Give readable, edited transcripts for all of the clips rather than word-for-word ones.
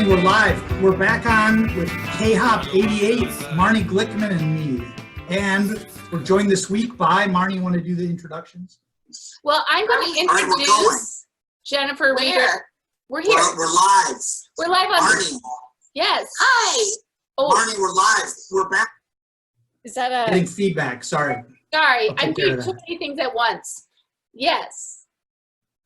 morning, we're live. We're back on with KHOP88, Marnie Glickman and me. And we're joined this week by, Marnie, you want to do the introductions? Well, I'm going to introduce Jennifer Reiter. We're here. We're live. We're live on Marnie. Yes. Hi. Oh. Marnie, we're live. We're back. Is that a... Getting feedback, sorry. Sorry, I'm doing too many things at once. Yes.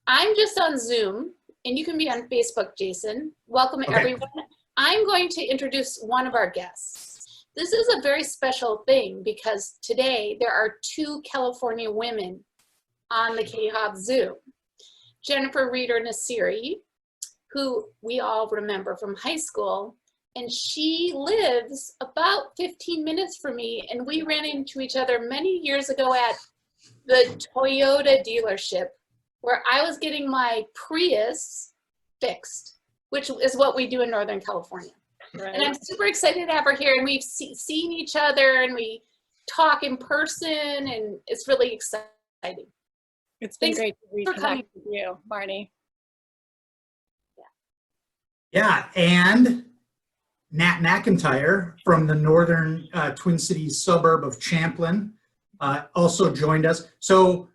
I'm just on Zoom, and you can be on Facebook, Jason. Welcome, everyone. I'm going to introduce one of our guests. This is a very special thing because today there are two California women on the KHOP Zoom. Jennifer Reiter Nassiri, who we all remember from high school, and she lives about 15 minutes from me, and we ran into each other many years ago at the Toyota dealership where I was getting my Prius fixed, which is what we do in Northern California. Right. And I'm super excited to have her here, and we've seen each other, and we talk in person, and it's really exciting. It's been great to reconnect with you, Marnie. Yeah, and Nat McIntyre from the northern Twin Cities suburb of Champlin also joined us. So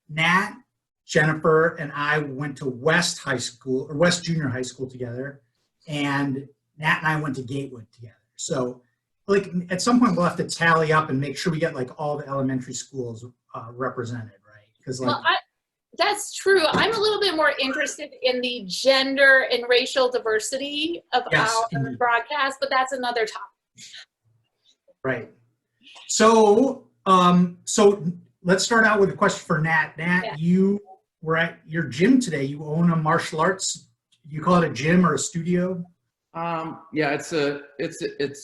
Nat, Jennifer, and I went to West Junior High School together, and Nat and I went to Gatewood together. So like at some point we'll have to tally up and make sure we get like all the elementary schools represented, right? Because like that's true. I'm a little bit more interested in the gender and racial diversity of our broadcast, but that's another topic. Right. So let's start out with a question for Nat. Nat, you were at your gym today. You own a martial arts. You call it a gym or a studio? Yeah,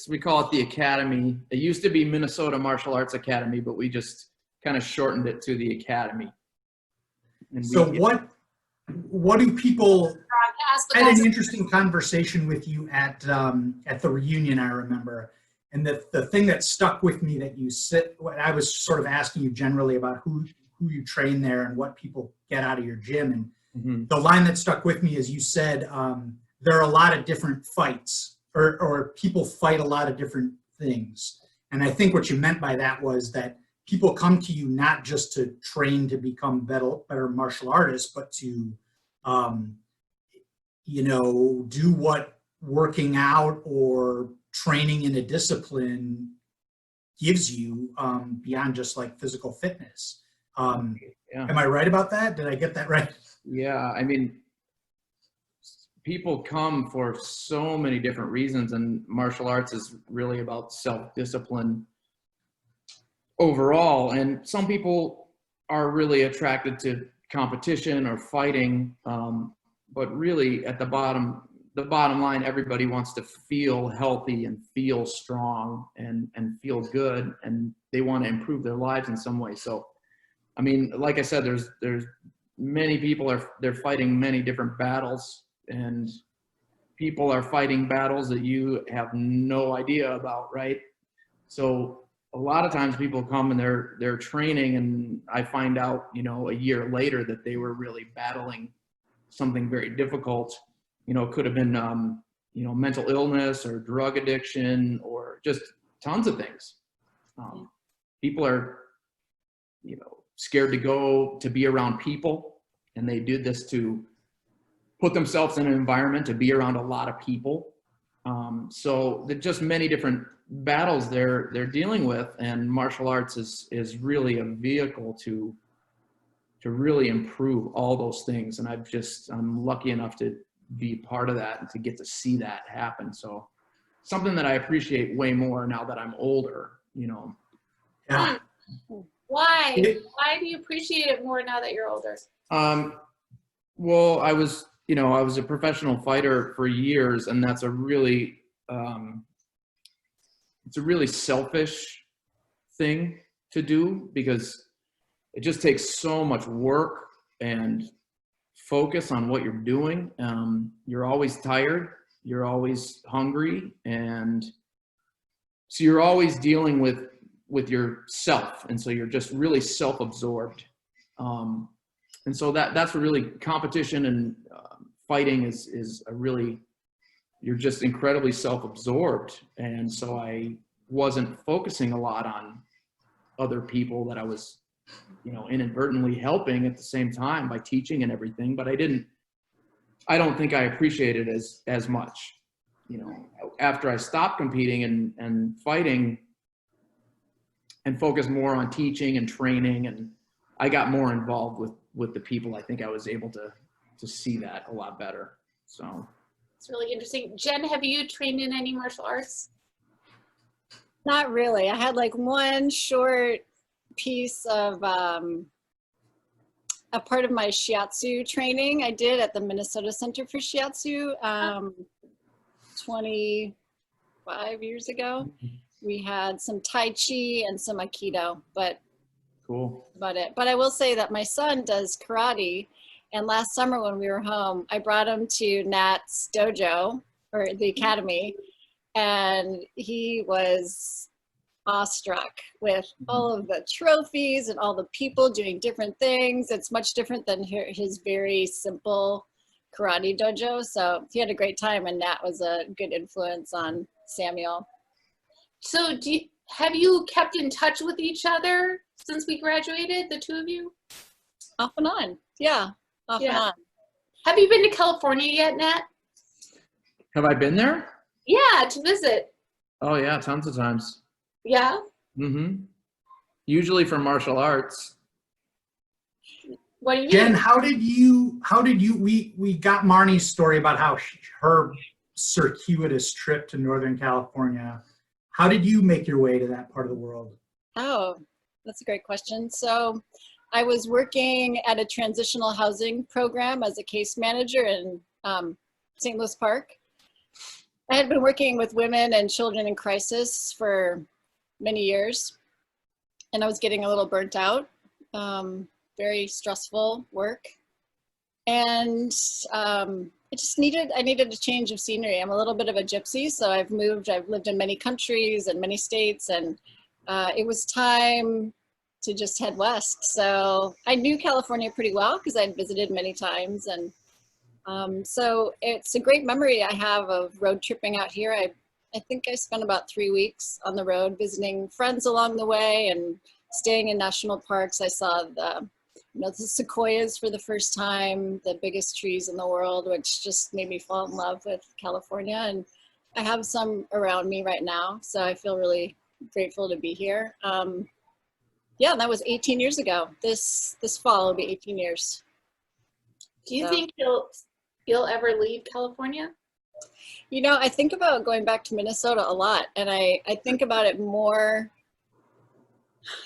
we call it the Academy. It used to be Minnesota Martial Arts Academy, but we just kind of shortened it to the Academy. And so what do people? I had an interesting conversation with you at the reunion, I remember, and the thing that stuck with me that you said, I was sort of asking you generally about who you train there and what people get out of your gym, and the line that stuck with me is you said there are a lot of different fights, or people fight a lot of different things, and I think what you meant by that was that people come to you not just to train to become better martial artists, but to, do what working out or training in a discipline gives you beyond just like physical fitness. Am I right about that? Did I get that right? Yeah, I mean, people come for so many different reasons, and martial arts is really about self-discipline overall, and some people are really attracted to competition or fighting, but really at the bottom line, everybody wants to feel healthy and feel strong and feel good, and they want to improve their lives in some way. So I mean, like I said, there's many people they're fighting many different battles, and people are fighting battles that you have no idea about, right? So a lot of times people come and they're training, and I find out, a year later that they were really battling something very difficult. It could have been, mental illness or drug addiction or just tons of things. People are, scared to be around people, and they do this to put themselves in an environment to be around a lot of people. So there's just many different battles they're dealing with, and martial arts is really a vehicle to really improve all those things. And I'm lucky enough to be part of that and to get to see that happen. So something that I appreciate way more now that I'm older, Yeah. Why do you appreciate it more now that you're older? Well, I was a professional fighter for years, and that's a really it's a really selfish thing to do because it just takes so much work and focus on what you're doing. You're always tired, you're always hungry, and so you're always dealing with yourself, and so you're just really self-absorbed. And so that's really competition and fighting is a really you're just incredibly self-absorbed. And so I wasn't focusing a lot on other people that I was, you know, inadvertently helping at the same time by teaching and everything, but I don't think I appreciated it as much. You know, after I stopped competing and fighting and focused more on teaching and training, and I got more involved with the people, I think I was able to see that a lot better. So it's really interesting. Jen, have you trained in any martial arts? Not really. I had like one short piece of a part of my shiatsu training I did at the Minnesota Center for Shiatsu 25 years ago. We had some Tai Chi and some Aikido, but cool. about it. But I will say that my son does karate, and last summer when we were home, I brought him to Nat's dojo, or the academy, and he was awestruck with all of the trophies and all the people doing different things. It's much different than his very simple karate dojo. So he had a great time, and Nat was a good influence on Samuel. So have you kept in touch with each other since we graduated, the two of you? Off and on. Yeah, off and on. Have you been to California yet, Nat? Have I been there? Yeah, to visit. Oh yeah, tons of times. Yeah? Mm-hmm. Usually for martial arts. What do you Jen, mean? we got Marnie's story about how her circuitous trip to Northern California. How did you make your way to that part of the world? Oh, that's a great question. So I was working at a transitional housing program as a case manager in St. Louis Park. I had been working with women and children in crisis for many years, and I was getting a little burnt out. Very stressful work, and I needed a change of scenery. I'm a little bit of a gypsy, so I've lived in many countries and many states, and it was time to just head west. So I knew California pretty well because I'd visited many times, and so it's a great memory I have of road tripping out here. I think I spent about 3 weeks on the road visiting friends along the way and staying in national parks. I saw the sequoias for the first time, the biggest trees in the world, which just made me fall in love with California. And I have some around me right now, so I feel really grateful to be here. Yeah, that was 18 years ago. This fall will be 18 years. Do you think you'll ever leave California? You know, I think about going back to Minnesota a lot, and I think about it more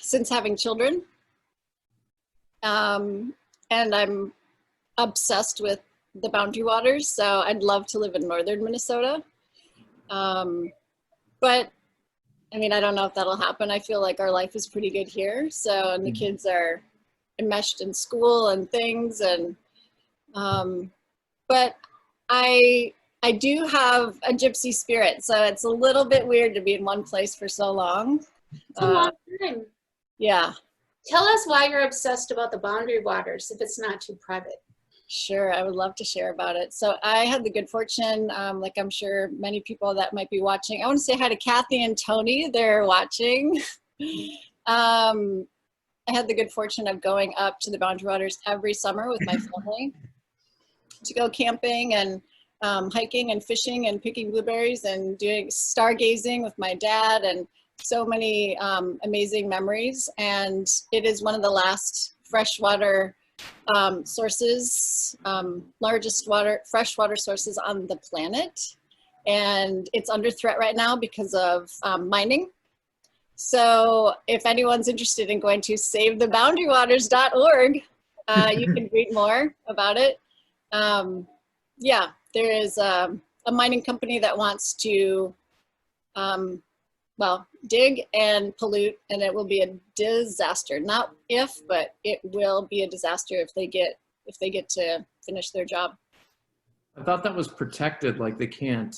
since having children. And I'm obsessed with the Boundary Waters, so I'd love to live in northern Minnesota. But I mean, I don't know if that'll happen. I feel like our life is pretty good here. So, and the kids are enmeshed in school and things, and but I do have a gypsy spirit, so it's a little bit weird to be in one place for so long. It's a long time. Yeah. Tell us why you're obsessed about the Boundary Waters, if it's not too private. Sure, I would love to share about it. So I had the good fortune, like I'm sure many people that might be watching. I want to say hi to Kathy and Tony, they're watching. I had the good fortune of going up to the Boundary Waters every summer with my family to go camping and hiking and fishing and picking blueberries and doing stargazing with my dad, and so many amazing memories. And it is one of the last freshwater sources, largest freshwater sources on the planet. And it's under threat right now because of mining. So if anyone's interested in going to savetheboundarywaters.org, you can read more about it. Yeah, there is a mining company that wants to well, dig and pollute, and it will be a disaster. Not if, but it will be a disaster if they get to finish their job. I thought that was protected, like they can't.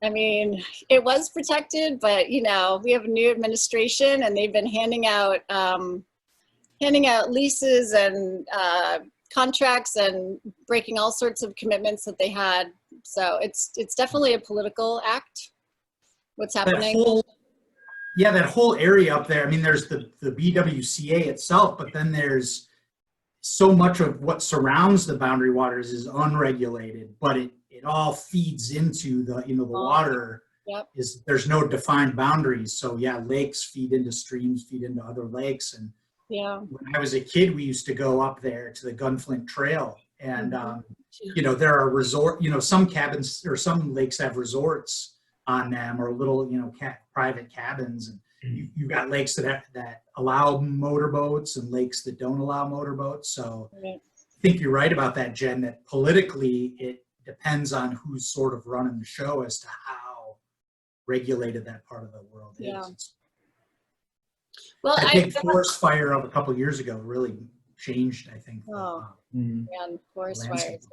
I mean, it was protected, but you know, we have a new administration, and they've been handing out leases and contracts and breaking all sorts of commitments that they had. So it's definitely a political act, what's happening. That whole area up there, I mean, there's the BWCA itself, but then there's so much of what surrounds the boundary waters is unregulated, but it all feeds into the, the water. Yep. There's no defined boundaries. So yeah, lakes feed into streams, feed into other lakes. And yeah, when I was a kid, we used to go up there to the Gunflint Trail, and there are some cabins or some lakes have resorts on them, or little private cabins, and you've got lakes that allow motorboats and lakes that don't allow motorboats. So I think you're right about that, Jen, that politically it depends on who's sort of running the show as to how regulated that part of the world is. Well, that big forest fire of a couple of years ago really changed, I think. Man, forest fires.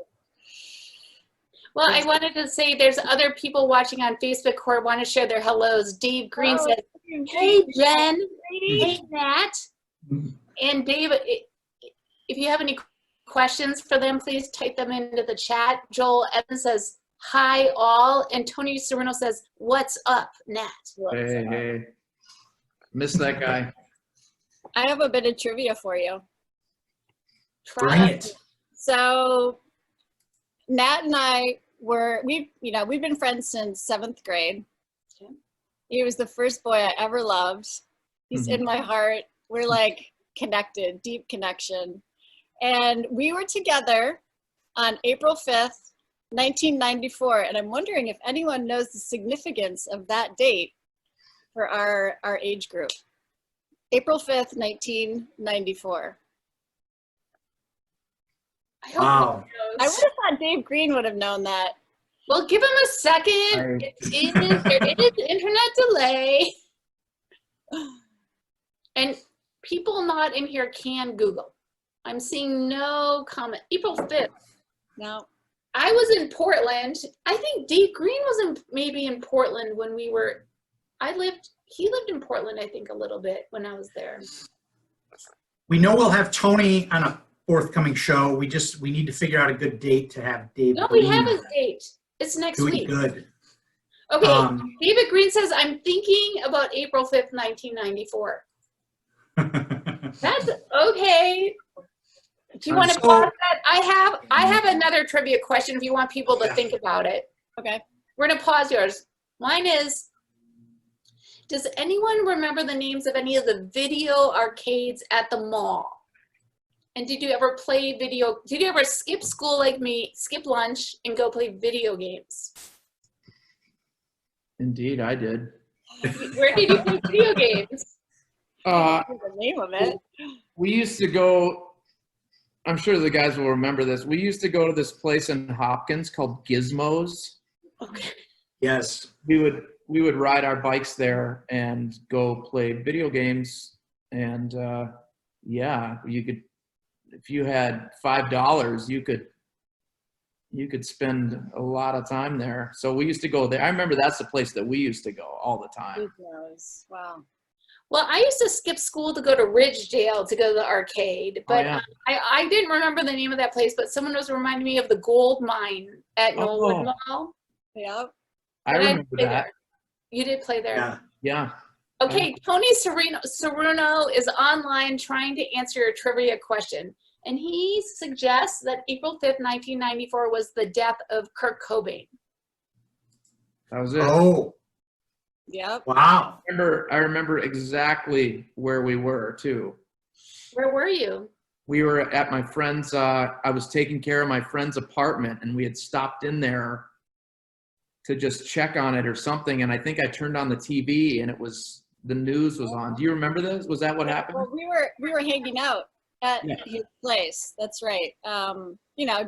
Well, I wanted to say there's other people watching on Facebook who want to share their hellos. Dave Green says, "Hey, Jen. Hey, Nat." And Dave, if you have any questions for them, please type them into the chat. Joel Evans says, "Hi, all." And Tony Serino says, "What's up, Nat?" Hey. Miss that guy. I have a bit of trivia for you. Bring it. So Nat and I we've been friends since 7th grade. Okay. He was the first boy I ever loved. He's in my heart. We're like connected, deep connection. And we were together on April 5th, 1994. And I'm wondering if anyone knows the significance of that date for our age group. April 5th, 1994. Wow. I would have thought Dave Green would have known that. Well, give him a second. There is internet delay. And people not in here can Google. I'm seeing no comment. April 5th. No. I was in Portland. I think Dave Green was maybe in Portland when he lived in Portland, I think, a little bit when I was there. We know we'll have Tony on a forthcoming show. We need to figure out a good date to have Dave. No, Green we have a date. It's next week. Good. Okay, David Green says, "I'm thinking about April 5th, 1994. That's okay. Do you want to pause that? I have another trivia question if you want people to think about it. Okay. We're going to pause yours. Mine is, does anyone remember the names of any of the video arcades at the mall? And did you ever play video? Did you ever skip school like me, skip lunch, and go play video games? Indeed, I did. Where did you play video games? The name of it. We used to go, I'm sure the guys will remember this. We used to go to this place in Hopkins called Gizmos. Okay. Yes. We would ride our bikes there and go play video games. And you could, if you had $5, you could spend a lot of time there. So we used to go there. I remember that's the place that we used to go all the time. Wow. Well, I used to skip school to go to Ridgedale to go to the arcade, but I didn't remember the name of that place, but someone was reminding me of the gold mine at Knollwood Mall. Yeah. I remember that. There. You did play there? Yeah. Okay, Tony Serino is online trying to answer your trivia question. And he suggests that April 5th, 1994 was the death of Kurt Cobain. That was it. Oh. Yep. Wow. I remember exactly where we were too. Where were you? We were at my friend's, I was taking care of my friend's apartment, and we had stopped in there to just check on it or something. And I think I turned on the TV and the news was on. Do you remember this? Was that what happened? Well, we were hanging out at his place. That's right.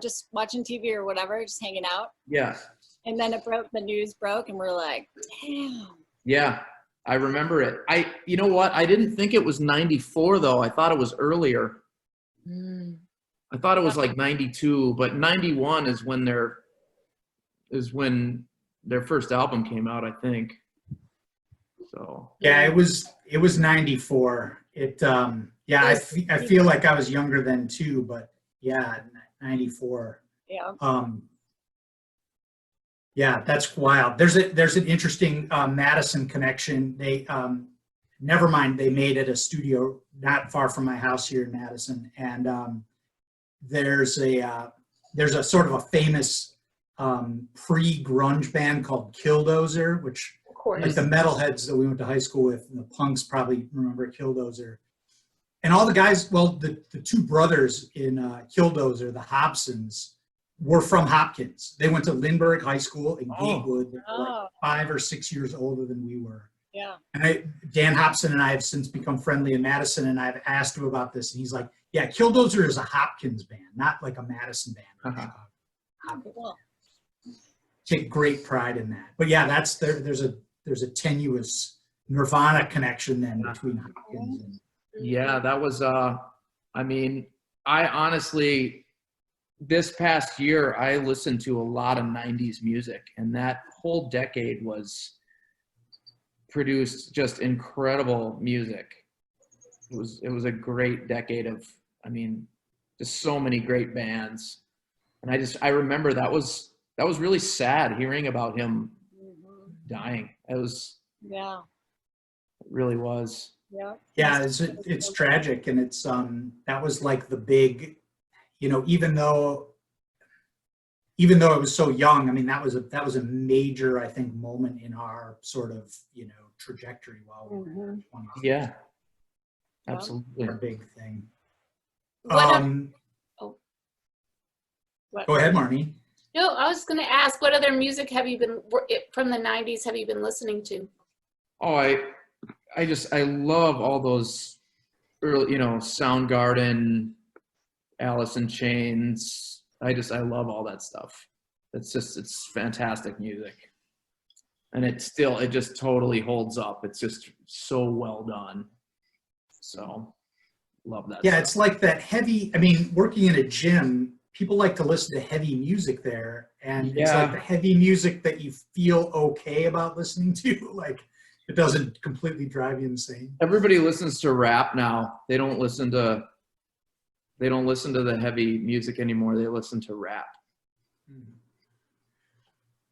Just watching TV or whatever, just hanging out. Yeah. And then the news broke, and we're like, damn. Yeah, I remember it. You know what? I didn't think it was 94 though. I thought it was earlier. I thought it was like 92, but 91 is when their first album came out, I think. So. Yeah, it was 94. I feel like I was younger then too, but Yeah, 94. Yeah. Yeah, that's wild. There's an interesting Madison connection. They never mind. They made it a studio not far from my house here in Madison, and there's a sort of a famous pre-grunge band called Kildozer, which Of course. like the metalheads that we went to high school with, and the punks probably remember Kildozer. And all the guys, well, the two brothers in Kildozer, the Hobsons, were from Hopkins. They went to Lindbergh High School in Gatewood. They were like 5 or 6 years older than we were. Yeah. And Dan Hobson and I have since become friendly in Madison, and I've asked him about this, and he's like, yeah, Kildozer is a Hopkins band, not like a Madison band. Cool. Take great pride in that. But yeah, there's a tenuous Nirvana connection then between Hopkins and Yeah, that was, I mean, I honestly, this past year, I listened to a lot of 90s music, and that whole decade produced just incredible music. It was a great decade of, I mean, just so many great bands. And I remember that was really sad hearing about him dying. It really was. Yeah. Yeah, it's tragic, and it's that was like the big, you know, even though it was so young, I mean, that was a major, I think, moment in our sort of, you know, trajectory while we were in our 20s. Yeah, absolutely. A big thing. What Go ahead, Marnie. No, I was going to ask, what other music have you been from the 90s have you been listening to? Oh, I love all those early, you know, Soundgarden, Alice in Chains. I love all that stuff. It's fantastic music. And it just totally holds up. It's just so well done. So love that. Yeah, stuff. it's like that heavy, I mean, working in a gym, people like to listen to heavy music there. And it's like the heavy music that you feel okay about listening to. Like, it doesn't completely drive you insane. Everybody listens to rap now. They don't listen to the heavy music anymore. They listen to rap.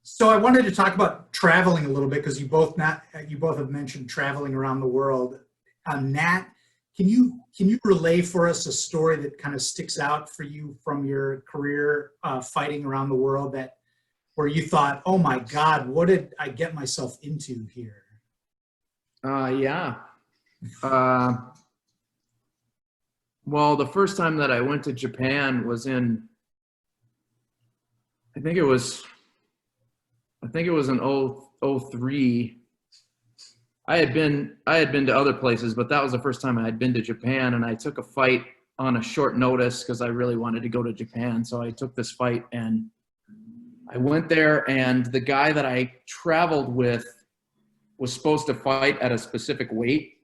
So I wanted to talk about traveling a little bit, because you both have mentioned traveling around the world. Nat, can you relay for us a story that kind of sticks out for you from your career fighting around the world, where you thought, oh my God, what did I get myself into here? Yeah. Well, the first time that I went to Japan was in, I think it was in 2003. I had been to other places, but that was the first time I had been to Japan, and I took a fight on a short notice because I really wanted to go to Japan. So I took this fight, and I went there, and the guy that I traveled with was supposed to fight at a specific weight,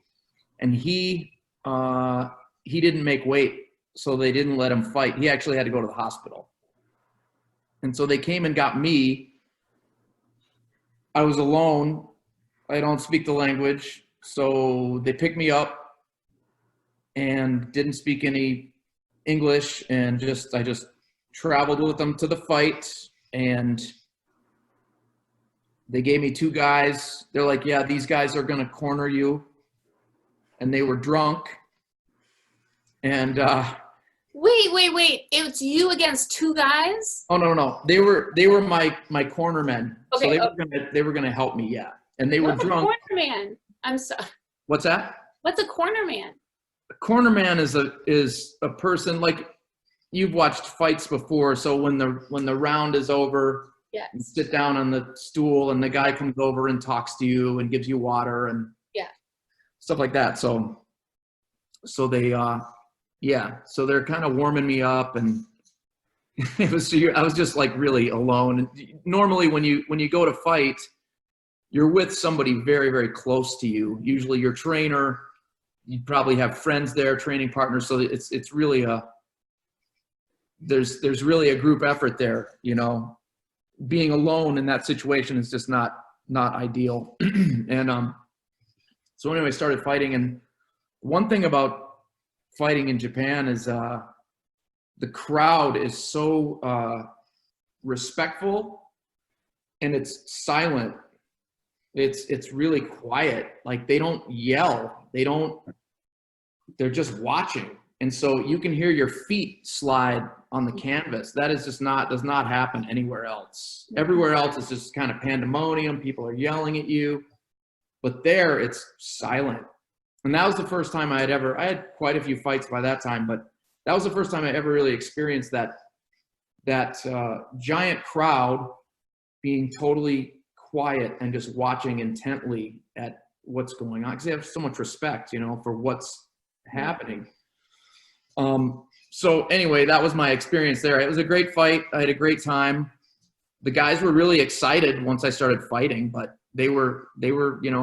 and he didn't make weight, so they didn't let him fight. He actually had to go to the hospital. And so they came and got me. I was alone. I don't speak the language. So they picked me up and didn't speak any English, and I just traveled with them to the fight, and they gave me 2 guys. They're like, yeah, these guys are going to corner you. And they were drunk. And Wait. It's you against 2 guys? oh no. They were my corner men. Okay, So they were gonna help me, yeah. And they were What's drunk. a corner man? I'm sorry. What's that? What's a corner man? A corner man is a person, like, you've watched fights before. So when the round is over, Yes. you sit down on the stool, and the guy comes over and talks to you and gives you water and stuff like that. So they so they're kind of warming me up, and I was just like really alone. And normally when you go to fight, you're with somebody very, very close to you, usually your trainer. You probably have friends there, training partners. So it's really there's really a group effort there, you know. Being alone in that situation is just not ideal. And so anyway, I started fighting. And one thing about fighting in Japan is the crowd is so respectful, and it's silent. It's really quiet. Like, they don't yell. They're just watching. And so you can hear your feet slide on the canvas. That is just does not happen anywhere else. Everywhere else is just kind of pandemonium. People are yelling at you, but there it's silent. And that was the first time I had quite a few fights by that time, but that was the first time I ever really experienced that giant crowd being totally quiet and just watching intently at what's going on, because they have so much respect, for what's happening. So anyway, that was my experience there. It was a great fight. I had a great time. The guys were really excited once I started fighting, but they were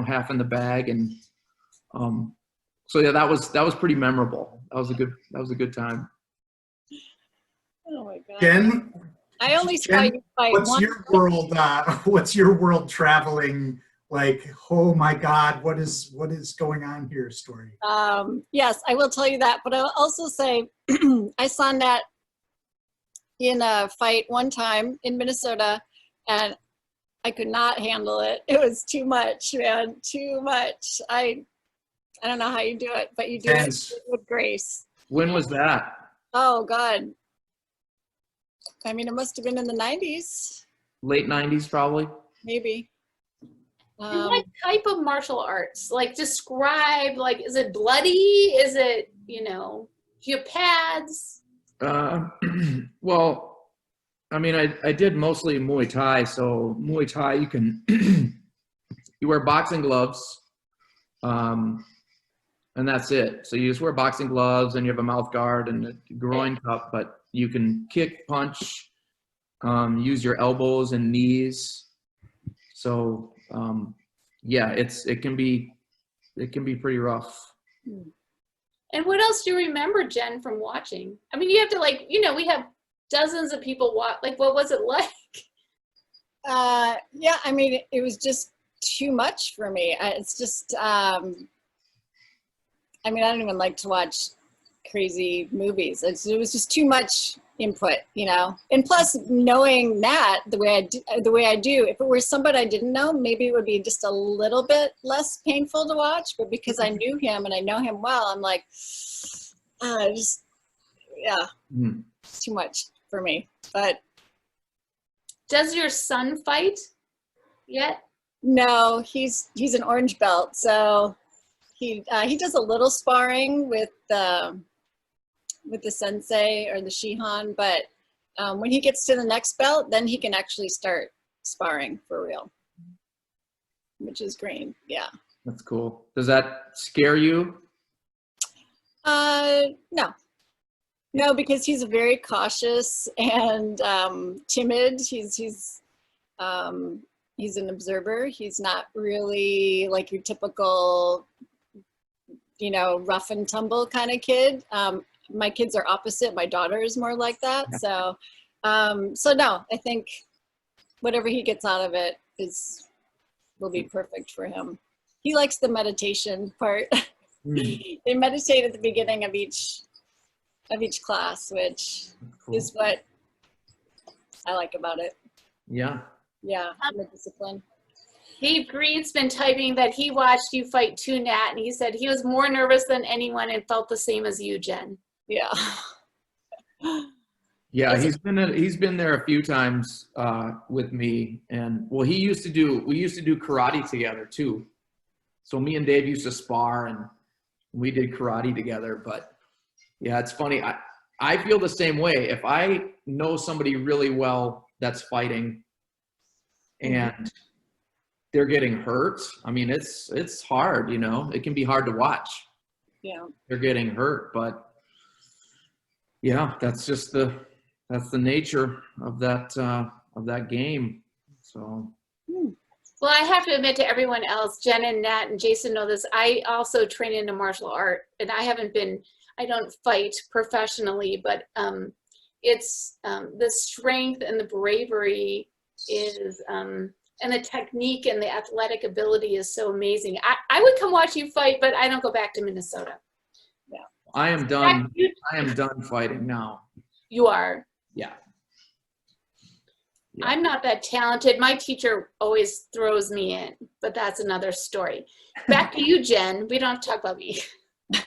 half in the bag. And so yeah, that was pretty memorable. That was a good time. Oh my God. Jen, I only saw you fight what's your world traveling like? Oh my God, what is going on here? Story. Yes, I will tell you that, but I'll also say I saw Nat in a fight one time in Minnesota, and I could not handle it. It was too much, man, too much. I don't know how you do it, but you do it with grace. When was that? Oh God. I mean, it must have been in the 90s. Late 90s, probably. Maybe. And what type of martial arts? Like, describe, like, is it bloody? Is it, do you have pads? Well, I mean, I did mostly Muay Thai. So Muay Thai, you can, you wear boxing gloves, and that's it. So you just wear boxing gloves, and you have a mouth guard and a groin cup, but you can kick, punch, use your elbows and knees. So, yeah, it can be pretty rough. And what else do you remember, Jen, from watching? I mean, you have to, like, we have dozens of people watch. Like, what was it like? Yeah, I mean, it was just too much for me. It's just, I mean, I don't even like to watch crazy movies. It was just too much input, and plus knowing Nat the way I do, if it were somebody I didn't know, maybe it would be just a little bit less painful to watch, but because I knew him and I know him well, I'm like, it's too much for me. But does your son fight yet? No, he's an orange belt, so he does a little sparring with the sensei or the shihan, but when he gets to the next belt, then he can actually start sparring for real, which is great. Yeah. That's cool. Does that scare you? No, because he's very cautious and timid. He's an observer. He's not really like your typical, rough and tumble kind of kid. My kids are opposite. My daughter is more like that. So no, I think whatever he gets out of it will be perfect for him. He likes the meditation part. They meditate at the beginning of each class, which is what I like about it. Yeah. Yeah, the discipline. Dave Green's been typing that he watched you fight too, Nat, and he said he was more nervous than anyone and felt the same as you, Jen. Yeah. Yeah, he's been there a few times with me, and well, we used to do karate together too. So me and Dave used to spar, and we did karate together. But yeah, it's funny. I feel the same way. If I know somebody really well that's fighting, and they're getting hurt, I mean, it's hard. It can be hard to watch. Yeah. They're getting hurt, but yeah, that's the nature of that game. So. Well, I have to admit to everyone else, Jen and Nat and Jason know this, I also train in a martial art, and I don't fight professionally, but it's the strength and the bravery is, and the technique and the athletic ability is so amazing. I would come watch you fight, but I don't go back to Minnesota. I am done. I am done fighting now. You are. Yeah. I'm not that talented. My teacher always throws me in, but that's another story. Back to you, Jen. We don't have to talk about me.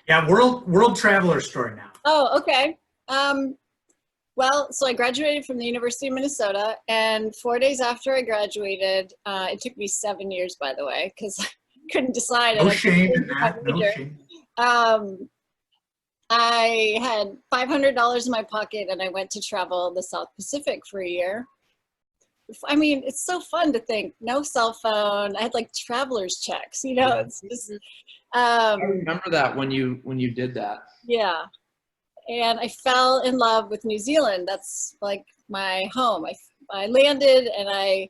Yeah, world traveler story now. Oh, okay. Well, so I graduated from the University of Minnesota, and 4 days after I graduated, it took me 7 years, by the way, because I couldn't decide. No shame in that. No shame. I had $500 in my pocket, and I went to travel the South Pacific for a year. I mean, it's so fun to think, no cell phone. I had like traveler's checks, you know, it's just. I remember that when you did that. Yeah. And I fell in love with New Zealand. That's like my home. I landed and I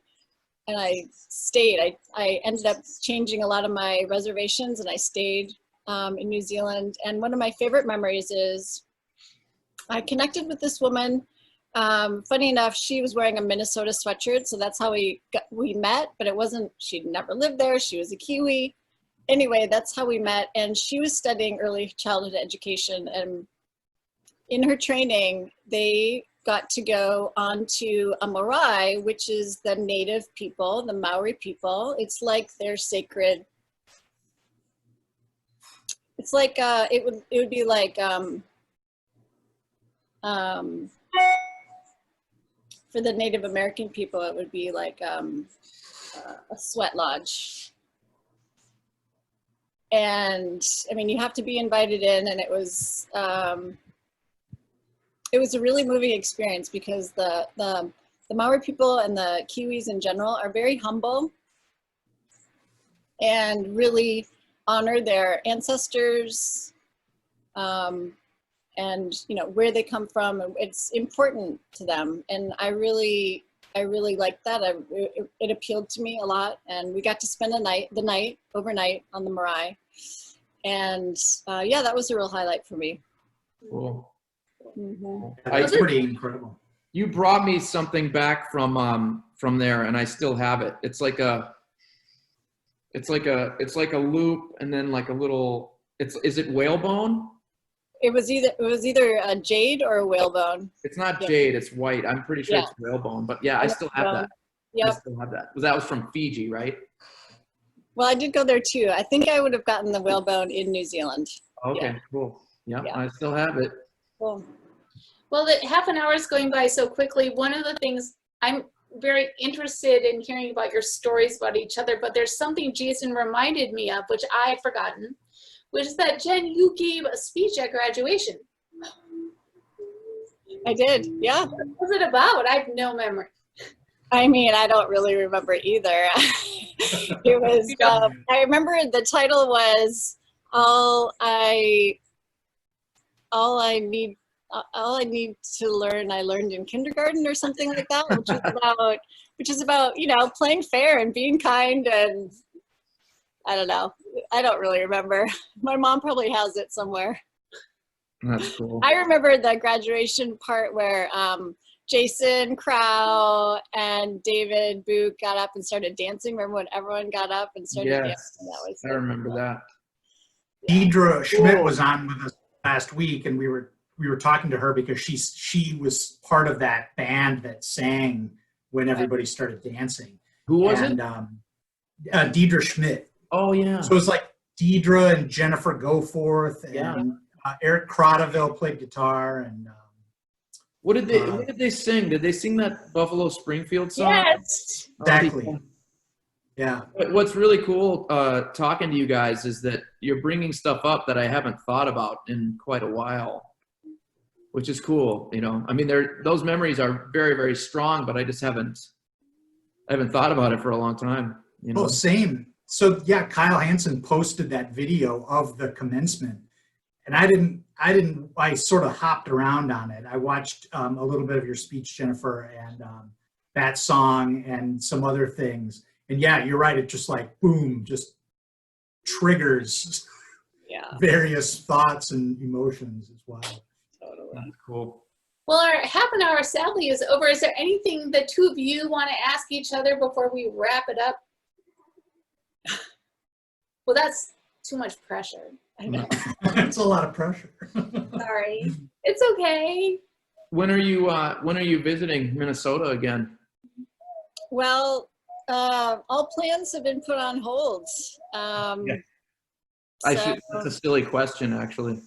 stayed. I ended up changing a lot of my reservations and I stayed in New Zealand. And one of my favorite memories is I connected with this woman. Funny enough, she was wearing a Minnesota sweatshirt, so that's how we met, but it wasn't, she'd never lived there. She was a Kiwi. Anyway, that's how we met. And she was studying early childhood education, and in her training, they got to go onto a marae, which is the native people, the Maori people. It's like their sacred. It's like it would be like for the Native American people, it would be like a sweat lodge. And I mean, you have to be invited in, and it was a really moving experience because the Maori people and the Kiwis in general are very humble and really honor their ancestors and you know where they come from. It's important to them, and I really liked that. It appealed to me a lot, and we got to spend the night overnight on the marae, and yeah, that was a real highlight for me. Cool. Mm-hmm. That's pretty incredible. You brought me something back from there, and I still have it. It's like a loop, and then like a little. Is it whalebone? It was either a jade or a whalebone. It's not jade. It's white. I'm pretty sure it's whalebone. But yeah, I still have that. Yep. I still have that. That was from Fiji, right? Well, I did go there too. I think I would have gotten the whalebone in New Zealand. Okay, cool. Yeah, I still have it. Cool. Well, the half an hour is going by so quickly. One of the things I'm very interested in hearing about your stories about each other, but there's something Jason reminded me of, which I had forgotten, which is that, Jen, you gave a speech at graduation. I did, yeah. What was it about? I have no memory. I mean, I don't really remember either. It was, I remember the title was all I need to learn, I learned in kindergarten or something like that, which is about, you know, playing fair and being kind, and I don't know. I don't really remember. My mom probably has it somewhere. That's cool. I remember the graduation part where Jason Crow and David Book got up and started dancing. Remember when everyone got up and started dancing? I remember that. Deidre Schmidt was on with us last week, and we were talking to her because she was part of that band that sang when everybody started dancing. Who was it? Deidre Schmidt. Oh yeah. So it's like Deidre and Jennifer Goforth and Eric Crotaville played guitar, and what did they sing? Did they sing that Buffalo Springfield song? Yes. Exactly. Yeah. What's really cool talking to you guys is that you're bringing stuff up that I haven't thought about in quite a while, which is cool. You know, I mean, those memories are very, very strong, but I just haven't thought about it for a long time. You know? Oh, same. So yeah, Kyle Hansen posted that video of the commencement, and I sort of hopped around on it. I watched a little bit of your speech, Jennifer, and that song and some other things. And yeah, you're right. It just like, boom, just triggers various thoughts and emotions as well. Totally. That's cool. Well, our half an hour sadly is over. Is there anything the two of you want to ask each other before we wrap it up? Well, that's too much pressure. I know. That's a lot of pressure. Sorry. It's okay. When are you visiting Minnesota again? Well, all plans have been put on hold. Yeah. So, That's a silly question, actually.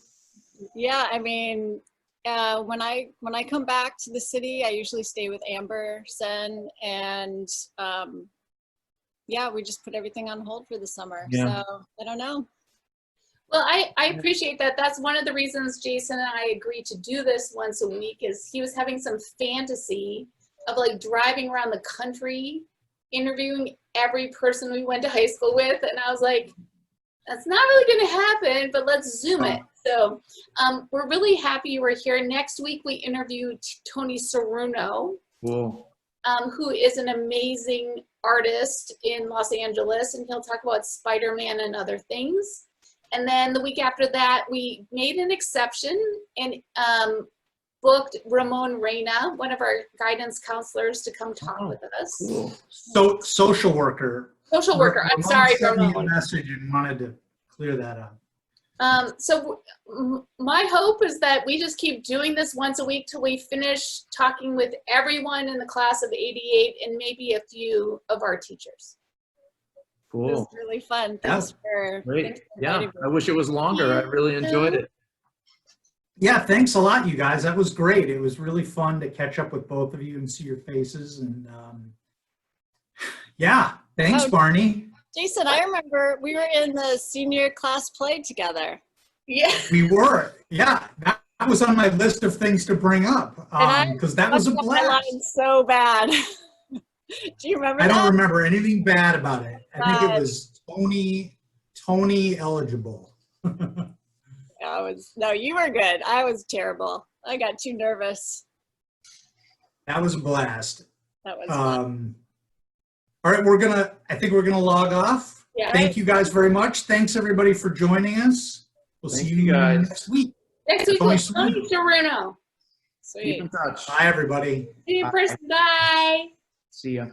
yeah, I mean, when I come back to the city, I usually stay with Amber Sen, and yeah, we just put everything on hold for the summer. Yeah. So I don't know. Well, I appreciate that. That's one of the reasons Jason and I agreed to do this once a week, is he was having some fantasy of like driving around the country, interviewing every person we went to high school with. And I was like, that's not really going to happen, but let's Zoom it. So we're really happy you were here. Next week, we interviewed Tony Ceruno, Cool. who is an amazing artist in Los Angeles, and he'll talk about Spider-Man and other things. And then the week after that, we made an exception and booked Ramon Reyna, one of our guidance counselors, to come talk with us. Cool. So social worker. Social worker, I'm sorry, Sent me a Ramon. message and wanted to clear that up. So my hope is that we just keep doing this once a week till we finish talking with everyone in the class of '88 and maybe a few of our teachers. It was Cool. really fun. Yeah. Thanks for Great. Yeah. inviting me. I wish it was longer. I really enjoyed it. Yeah, thanks a lot, you guys. That was great. It was really fun to catch up with both of you and see your faces. And yeah, thanks, Oh, Barney. Jason, I remember we were in the senior class play together. Yeah. We were. Yeah, that was on my list of things to bring up because that was a Fucked up my blast. line so bad. Do you remember I that? don't remember anything bad about it. I think it was Tony eligible. No, you were good. I was terrible. I got too nervous. That was a blast. That was fun. All right, I think we're gonna log off. Yeah. Thank you guys very much. Thanks everybody for joining us. We'll Thank see you, you guys. next week. Next week, Tony with Tony Ceruno. Keep in touch. Bye everybody. See you in person. Bye. See ya.